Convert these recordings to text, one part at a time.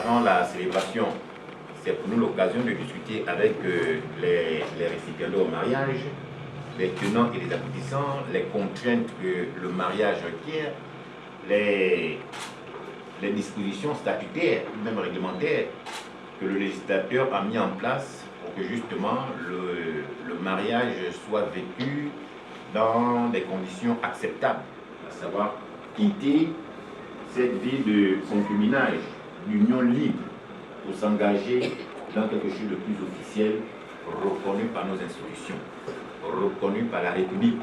préparant la célébration, c'est pour nous l'occasion de discuter avec les récipiendaires au mariage, les tenants et les aboutissants, les contraintes que le mariage requiert, les dispositions statutaires, même réglementaires, que le législateur a mis en place pour que justement le mariage soit vécu dans des conditions acceptables, à savoir quitter cette vie de concubinage, d'union libre, pour s'engager dans quelque chose de plus officiel, reconnu par nos institutions, reconnu par la République.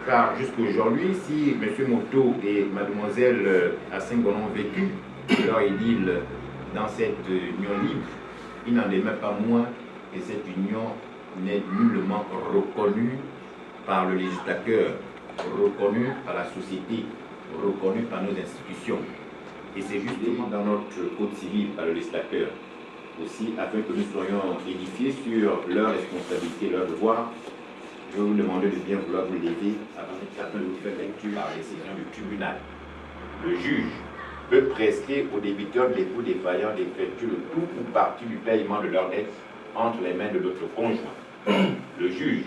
Car jusqu'aujourd'hui, si M. Moto et Mlle Asengon ont vécu leur idylle dans cette union libre, il n'en demeure pas moins que cette union n'est nullement reconnue par le législateur, reconnue par la société, reconnue par nos institutions. Et c'est justement dans notre code civil par le législateur aussi, afin que nous soyons édifiés sur leurs responsabilités, leurs devoirs. Je vais vous demander de bien vouloir vous lever afin de vous faire lecture par décision du tribunal. Le juge peut prescrire aux débiteurs de l'époux défaillant d'effectuer le tout ou partie du paiement de leur dette entre les mains de l'autre conjoint. Le juge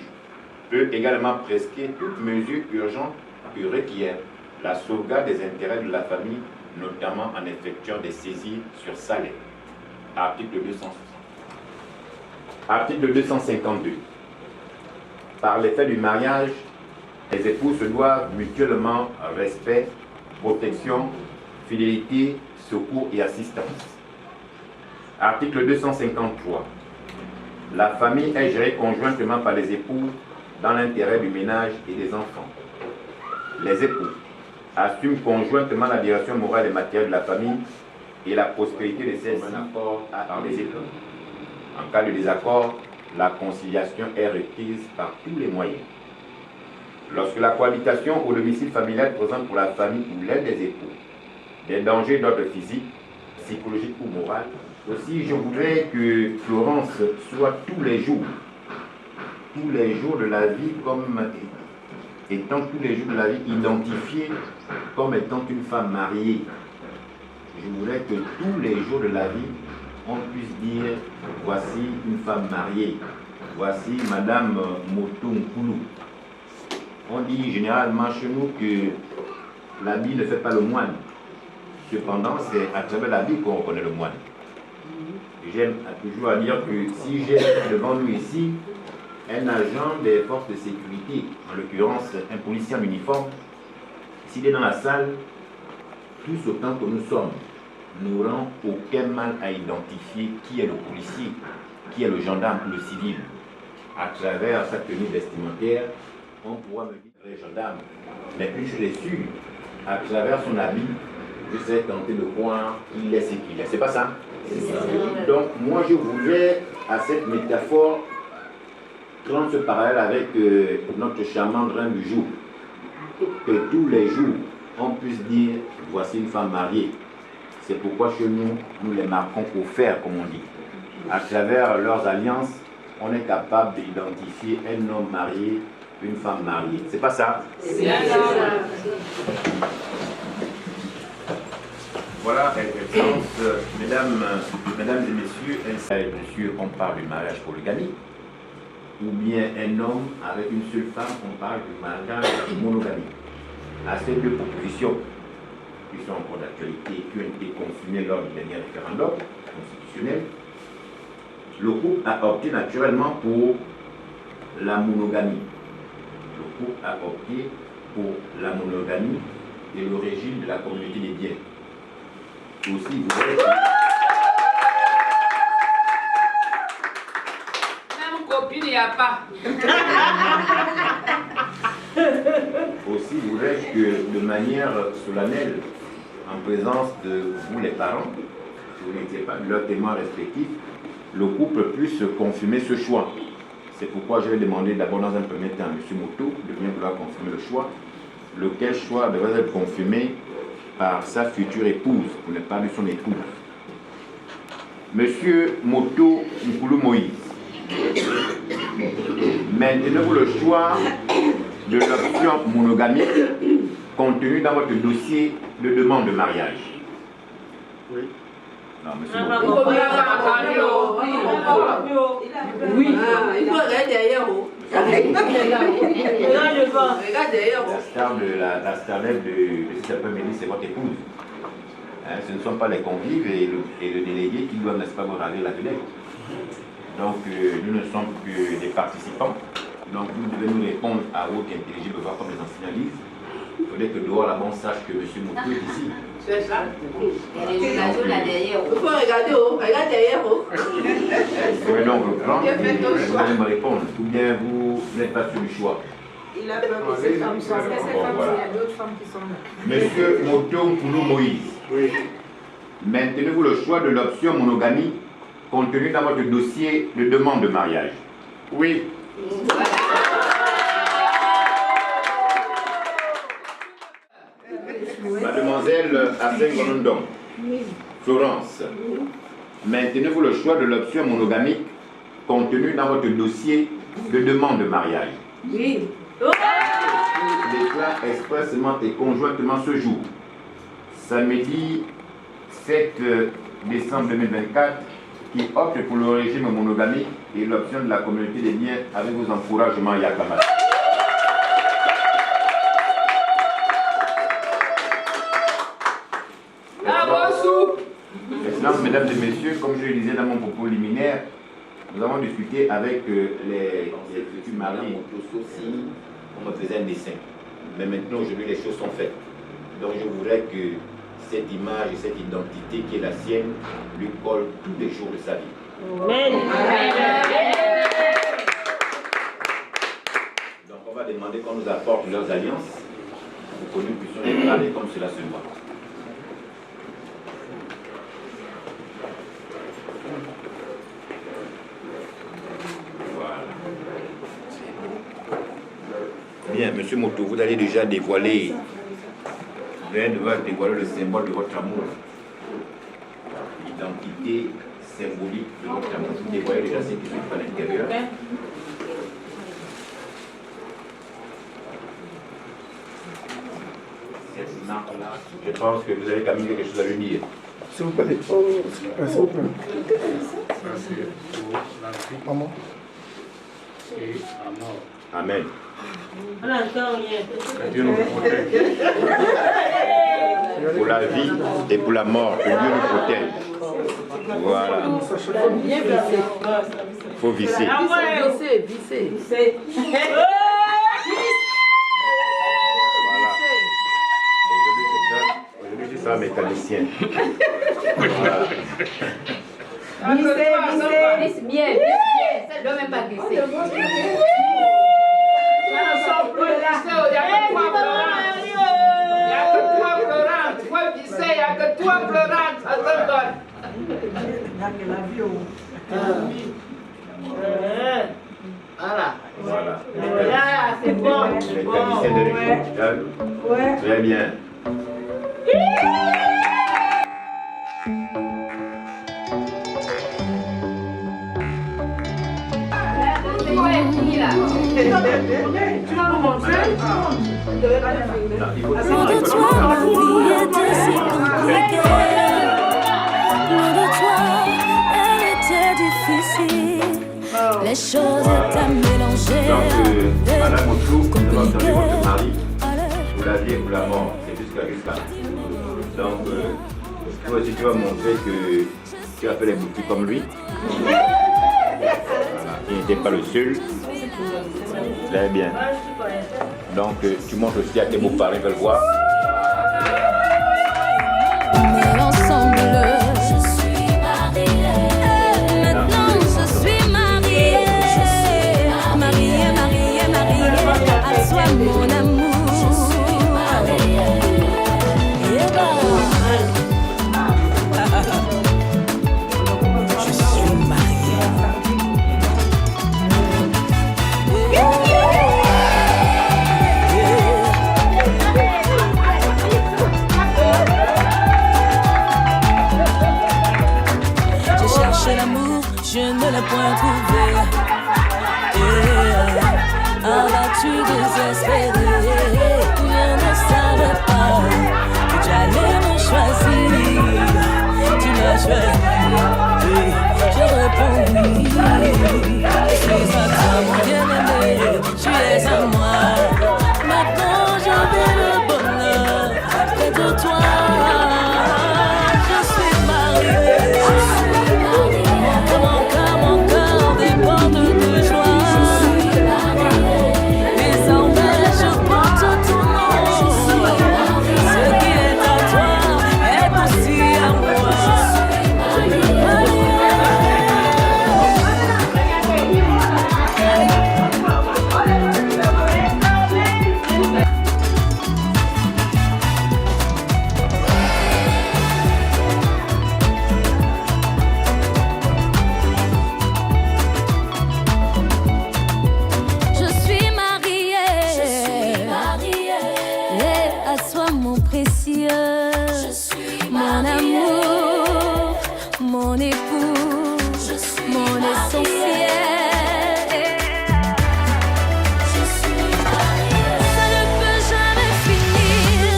peut également prescrire toute mesure urgente qui requiert la sauvegarde des intérêts de la famille, notamment en effectuant des saisies sur salaire. Article 260. Article 252. Par l'effet du mariage, les époux se doivent mutuellement respect, protection, fidélité, secours et assistance. Article 253. La famille est gérée conjointement par les époux dans l'intérêt du ménage et des enfants. Les époux assument conjointement la direction morale et matérielle de la famille et la prospérité de celle-ci par les époux. En cas de désaccord, la conciliation est requise par tous les moyens. Lorsque la cohabitation au domicile familial présente pour la famille ou l'un des époux des dangers d'ordre physique, psychologique ou moral, aussi je voudrais que Florence soit tous les jours de la vie comme étant tous les jours de la vie identifiée comme étant une femme mariée. Je voudrais que tous les jours de la vie, on puisse dire, voici une femme mariée, voici Madame Moto Nkoulou. On dit généralement chez nous que l'habit ne fait pas le moine. Cependant, c'est à travers l'habit qu'on reconnaît le moine. J'aime toujours à dire que si j'ai devant nous ici un agent des forces de sécurité, en l'occurrence un policier en uniforme, s'il est dans la salle, tous autant que nous sommes, n'aurons aucun mal à identifier qui est le policier, qui est le gendarme ou le civil. À travers sa tenue vestimentaire, on pourra me dire le gendarme. Mais une chose est sûre, à travers son habit, je serais tenté de croire qu'il est ce qu'il est. C'est pas ça? C'est ça. Donc moi je voulais à cette métaphore prendre ce parallèle avec notre charmante reine du jour. Que tous les jours, on puisse dire, voici une femme mariée. C'est pourquoi chez nous, nous les marquons au fer, comme on dit. À travers leurs alliances, on est capable d'identifier un homme marié, une femme mariée. C'est pas ça? C'est ça. Voilà, Excellence, mesdames et messieurs, bien sûr, on parle du mariage polygamique, ou bien un homme avec une seule femme, on parle du mariage monogamique. À ces deux propositions, qui sont en cours d'actualité, qui ont été confirmées lors du dernier référendum constitutionnel, le groupe a opté naturellement pour la monogamie. Le groupe a opté pour la monogamie et le régime de la communauté des biens. Aussi, vous voyez... Même copine, il n'y a pas. Aussi, je voudrais que de manière solennelle, en présence de vous les parents, si vous n'étiez pas de leurs témoins respectifs, le couple puisse confirmer ce choix. C'est pourquoi je vais demander d'abord dans un premier temps à M. Moto de bien vouloir confirmer le choix, lequel choix devrait être confirmé par sa future épouse, pour ne pas de son épouse. Monsieur Moto Nkoulou Moïse, maintenez-vous le choix de l'option monogamique contenu dans votre dossier de demande de mariage? Oui. Non, monsieur. Oui, il faut regarder derrière. Regarde derrière. La star de cet après-midi, c'est votre épouse. Hein, ce ne sont pas les convives et le délégué qui doivent, n'est-ce pas, regarder la télé. Donc, nous ne sommes que des participants. Donc, vous devez nous répondre à votre intelligible voix comme les enseignants lisent. Il faudrait que dehors là-bas on sache que M. Moutou est ici. C'est ça. Il faut regarder, regarde derrière. Oui, donc, vous allez me répondre. Ou bien vous n'êtes pas sur le choix. Il a peur que ces femmes soient là. Bon, voilà. Il y a d'autres femmes qui sont là. Monsieur Moto Mpoulou Moïse, Oui. maintenez-vous le choix de l'option monogamie contenu dans votre dossier de demande de mariage? Oui. Mademoiselle Asengonondong, Florence, maintenez-vous le choix de l'option monogamique contenu dans votre dossier de demande de mariage? Oui. Déclare expressément et conjointement ce jour, samedi 7 décembre 2024, qui opte pour le régime monogamique et l'option de la communauté des biens avec vos encouragements et acclamations. Excellences, mesdames et messieurs, comme je le disais dans mon propos liminaire, nous avons discuté avec les futurs mariés si on me faisait un dessin. Mais maintenant, aujourd'hui, les choses sont faites. Donc, je voudrais que cette image et cette identité qui est la sienne lui colle tous les jours de sa vie. Donc, on va demander qu'on nous apporte leurs alliances pour que nous puissions les parler comme cela se voit. Bien, monsieur Moto, vous allez déjà dévoiler, vous allez devoir dévoiler le symbole de votre amour, l'identité symbolique de votre amour. Vous dévoilez déjà ce qui se fait à l'intérieur. Cette marque-là, je pense que vous avez quand même quelque chose à lui dire. S'il vous plaît. S'il vous plaît. Maman. Et à mort. Amen. Que Dieu nous protège. Pour la vie et pour la mort, que Dieu nous protège. Voilà. Il faut visser. Visser. Voilà. Aujourd'hui, je suis un mécanicien. Voilà. Visse bien. Ça ne doit même pas glisser. Il n'y a que toi pleurante. Ça te donne. Voilà. Voilà. C'est bon. Mécanicien de l'école. Très bien. Loin de toi, ma vie était si compliquée. Loin de toi, elle était difficile. Les choses étaient mélangées. Donc, Madame Otou, vous devez entendre votre mari pour la vie et pour la mort. C'est jusqu'à là. Donc, toi aussi, tu vas montrer que tu as fait les boutiques comme lui. Voilà. Il n'était pas le seul. Très bien. Donc, tu montres aussi à tes beaux-parents, ils veulent voir. Mais ensemble, je suis mariée. Maintenant, je suis mariée. Mariée, mariée, mariée. À toi, mon amour. Je suis mariée. Je suis mariée. L'amour, je ne l'ai point trouvé. Abattu, désespéré, je ne savais pas que tu allais me choisir. Tu n'as choisi. Je réponds oui. Je suis à toi, mon bien-aimé, tu es à moi. Maintenant je vis le bonheur près de toi. Je suis mariée. Mon cœur déborde de joie. Désormais je porte ton nom. Ce qui est à toi est aussi à moi. Je suis mariée. Et à toi mon précieux. Mon amour, mon époux, mon essentiel. Ça ne peut jamais finir.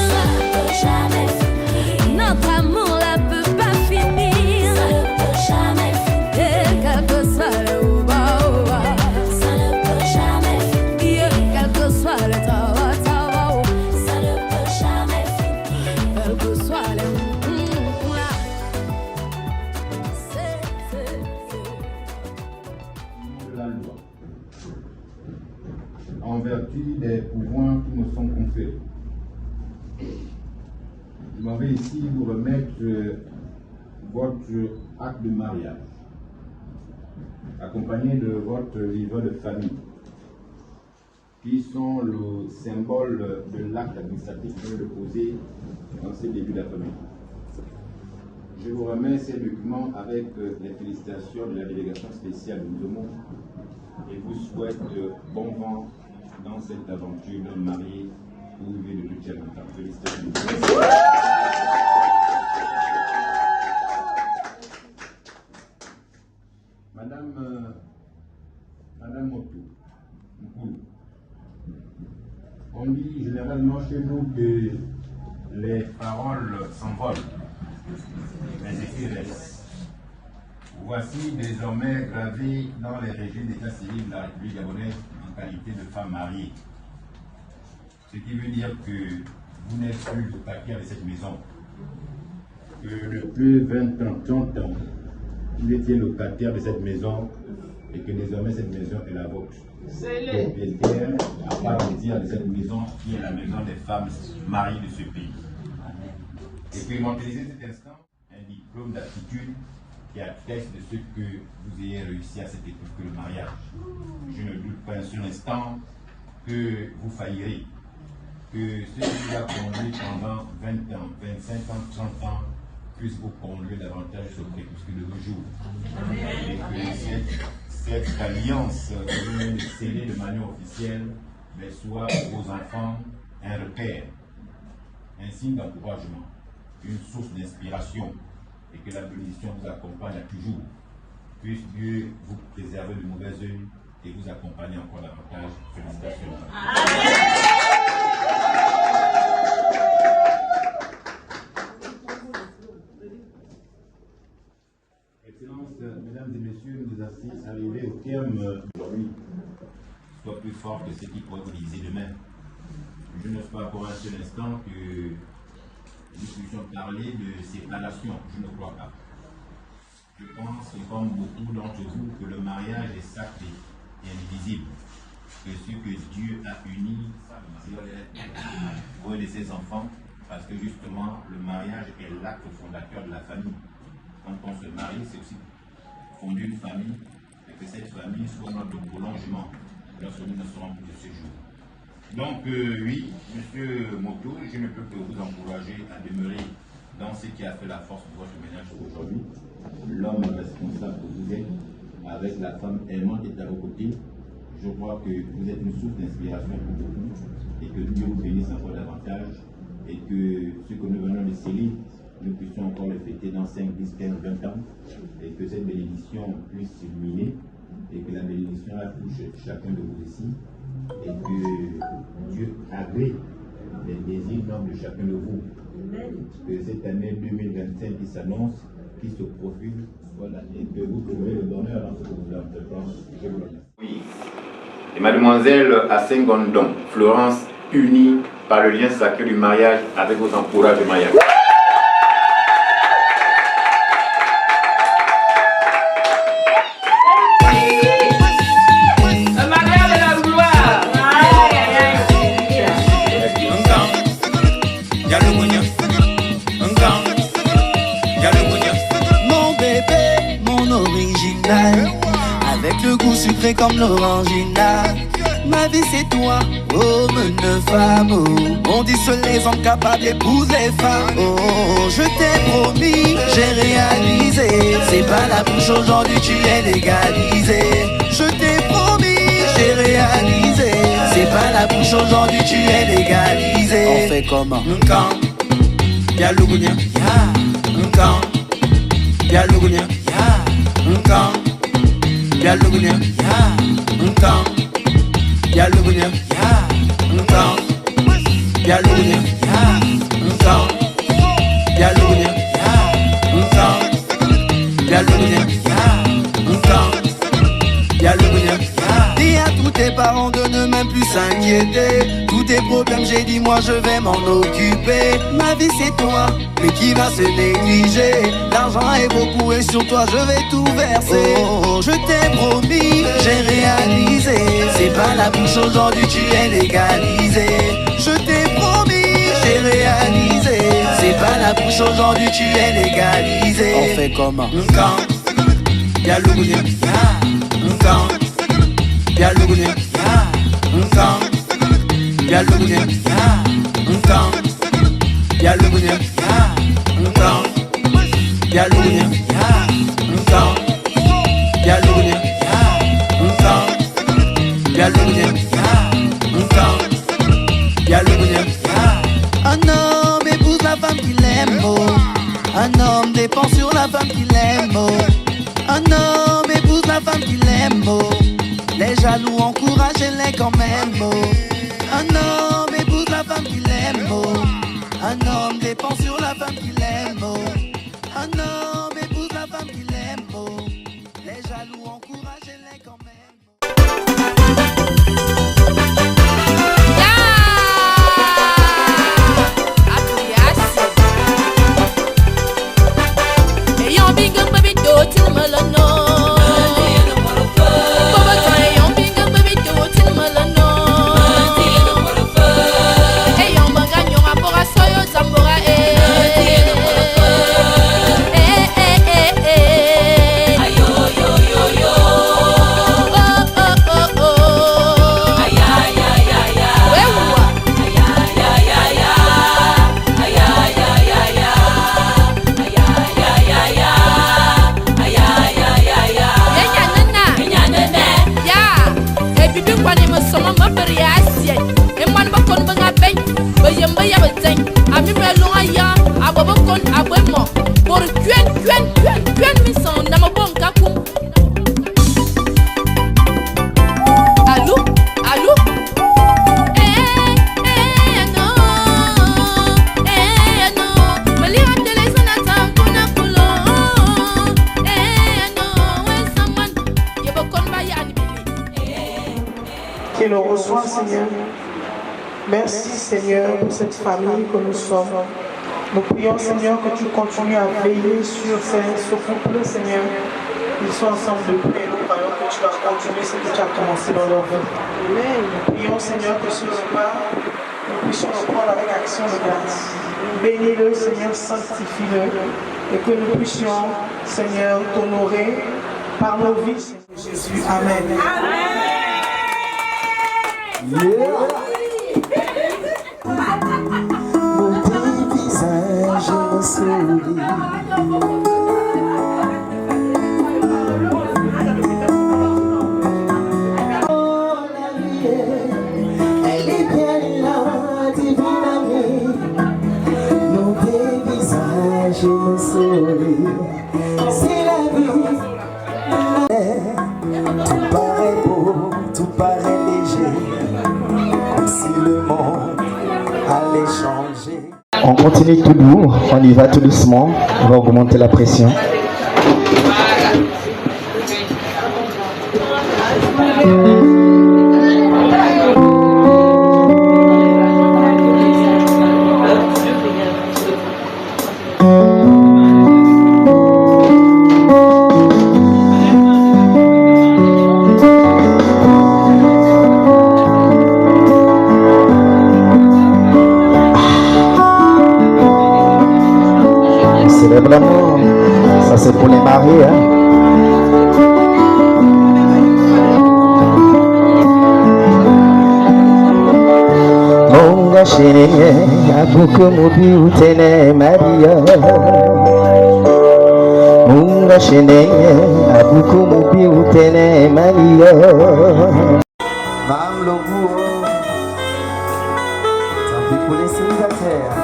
Notre amour ne peut pas finir. Et quel que soit le ouba, ça ne peut jamais finir. Quel que soit le tawa, ça ne peut jamais finir. Quel que soit le de la loi, en vertu des pouvoirs qui me sont conférés. Je m'en vais ici vous remettre votre acte de mariage, accompagné de votre livret de famille, qui sont le symbole de l'acte administratif que vous posez dans ce début d'après-midi. Je vous remets ces documents avec les félicitations de la délégation spéciale de Ndomo et vous souhaite bon vent dans cette aventure de marié où vous vivez de toute longtemps. Félicitations. Madame Motou, on dit généralement chez nous que les paroles s'envolent, mais écrits restent. Voici désormais gravé dans les régimes d'état civil de la République gabonaise en qualité de femme mariée. Ce qui veut dire que vous n'êtes plus locataire de cette maison. Que depuis 20 ans, 30 ans, vous étiez locataire de cette maison et que désormais cette maison est la vôtre. Propriétaire à part entière de cette maison qui est la maison des femmes mariées de ce pays. Expérimentalisez cet instant un diplôme d'aptitude qui atteste de ce que vous ayez réussi à cette époque que le mariage. Je ne doute pas un seul instant que vous faillirez, que ce qui vous a conduit pendant 20 ans, 25 ans, 30 ans puisse vous conduire davantage sur le crépuscule de vos jours. Et que cette alliance que vous venez de sceller de manière officielle soit pour vos enfants un repère, un signe d'encouragement, une source d'inspiration, et que la bénédiction vous accompagne à toujours. Puisse Dieu vous préserver de mauvais œil et vous accompagner encore davantage. Félicitations. Excellences, mesdames et messieurs, nous assistons arrivés au terme d'aujourd'hui. Soit plus fort que ce qui pourrait vous diser demain. Je ne sais pas pour un seul instant que nous puissions parler de séparation, je ne crois pas. Je pense, comme beaucoup d'entre vous, que le mariage est sacré et indivisible. Que ce que Dieu a uni, c'est pour de ses enfants, parce que justement, le mariage est l'acte fondateur de la famille. Quand on se marie, c'est aussi fonder une famille, et que cette famille soit notre prolongement lorsque nous ne serons plus de ce jour. Donc oui, monsieur Moto, je ne peux que vous encourager à demeurer dans ce qui a fait la force de votre ménage aujourd'hui. L'homme responsable que vous êtes, avec la femme aimante qui est à vos côtés. Je crois que vous êtes une source d'inspiration pour beaucoup et que Dieu vous bénisse encore davantage et que ce que nous venons de sceller, nous puissions encore le fêter dans 5, 10, 15, 20 ans et que cette bénédiction puisse s'illuminer et que la bénédiction la touche chacun de vous ici et que Dieu agrée les désirs nobles de chacun de vous. Que cette année 2025 qui s'annonce qui se profile. Voilà, et que vous trouverez le donneur dans ce que vous entreprendre. Je vous remercie. Oui. Et mademoiselle Assengondon, Florence, unie par le lien sacré du mariage avec vos encourages de mariage. Sucré comme l'orangina. Ma vie c'est toi, oh une femme, oh. On dit seuls les hommes capables d'épouser les femmes. Oh, je t'ai promis, j'ai réalisé. C'est pas la bouche aujourd'hui, tu es légalisé. Je t'ai promis, j'ai réalisé. C'est pas la bouche aujourd'hui, tu es légalisé. On fait comment? Nkan, y'a l'ougounia, Nkan, y'a l'ougounia, Nkan. Y'a l'ougounia, Nkan. Y'a l'ougounia, Nkan. Y'a l'ougounia, Nkan. Y'a l'ougounia, Nkan. Y'a l'ougounia, Nkan. Y'a l'ougounia. Dis à tous tes parents de ne même plus s'inquiéter. Tous tes problèmes, j'ai dit moi je vais m'en occuper. Ma vie c'est toi, mais qui va se négliger? L'argent est beaucoup et sur toi je vais tout verser. Oh, je t'ai promis, j'ai réalisé. C'est pas la bouche aujourd'hui, tu es légalisé. Je t'ai promis, j'ai réalisé. C'est pas la bouche aujourd'hui, tu es légalisé. On fait comment? Nkan, y'a l'ougounia, Nkan. Y'a l'ougounia, Nkan. Y'a l'ougounia, Nkan. Y'a l'ougounia, Nkan. Y'a l'ougounia, Nkan. Y'a l'ougounia, Nkan. Y'a l'ougounia, Nkan. Y'a l'ougounia. Un homme épouse la femme qu'il aime, oh. Un homme dépend sur la femme qu'il aime, oh. Un homme épouse la femme qu'il aime, oh. Les jaloux encouragez-les quand même, oh. Un homme épouse la femme qu'il aime, oh. Un homme dépend sur la femme qu'il aime, oh. Un homme épouse la femme qu'il aime, oh. Les jaloux encouragez-les quand même. Qui le reçoit, Seigneur. Merci, Seigneur, pour cette famille que nous sommes. Nous prions, Seigneur, que tu continues à veiller sur ce couple, Seigneur. Ils sont ensemble depuis et nous prions que tu vas continuer ce que tu as commencé dans leur vie. Nous prions, Seigneur, que ce repas, nous puissions le prendre avec action de grâce. Bénis-le, Seigneur, sanctifie-le. Et que nous puissions, Seigneur, t'honorer par nos vies, Seigneur Jésus. Amen. Amen. Mon petit visage me sourit. Oh, la vie, elle est bien là, divine amie. Mon petit visage me sourit. C'est la vie. Tout paraît beau, tout paraît léger. Si le monde allait changer. On continue tout doux, on y va tout doucement, on va augmenter la pression. Célèbre l'amour, ça c'est pour les mariés. Hein? Monga chérie, à beaucoup mobi ou tene Maria. Monga chérie, à beaucoup mobi ou tene Maria. Mam logo, tant pis pour les célibataires.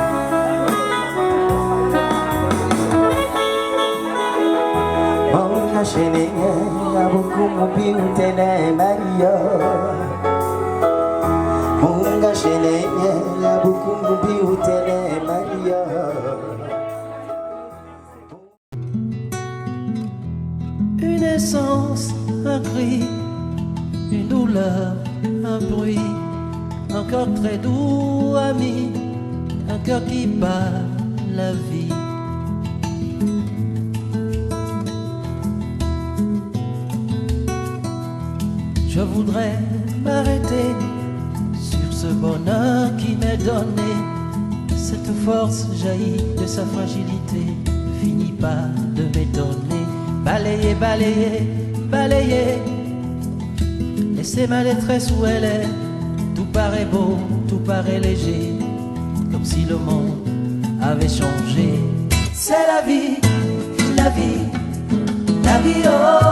Monga chérie, à beaucoup mobi ou tene Maria. Monga chérie, à beaucoup mobi ou tene Maria. Une essence, un cri, une douleur, un bruit, un corps très doux, ami, un cœur qui bat la vie. Je voudrais m'arrêter sur ce bonheur qui m'est donné. Cette force jaillit de sa fragilité, finit par de m'étonner. Balayer, balayer, balayer, laisser ma détresse où elle est. Tout paraît beau, tout paraît léger, comme si le monde avait changé. C'est la vie, la vie, la vie, oh.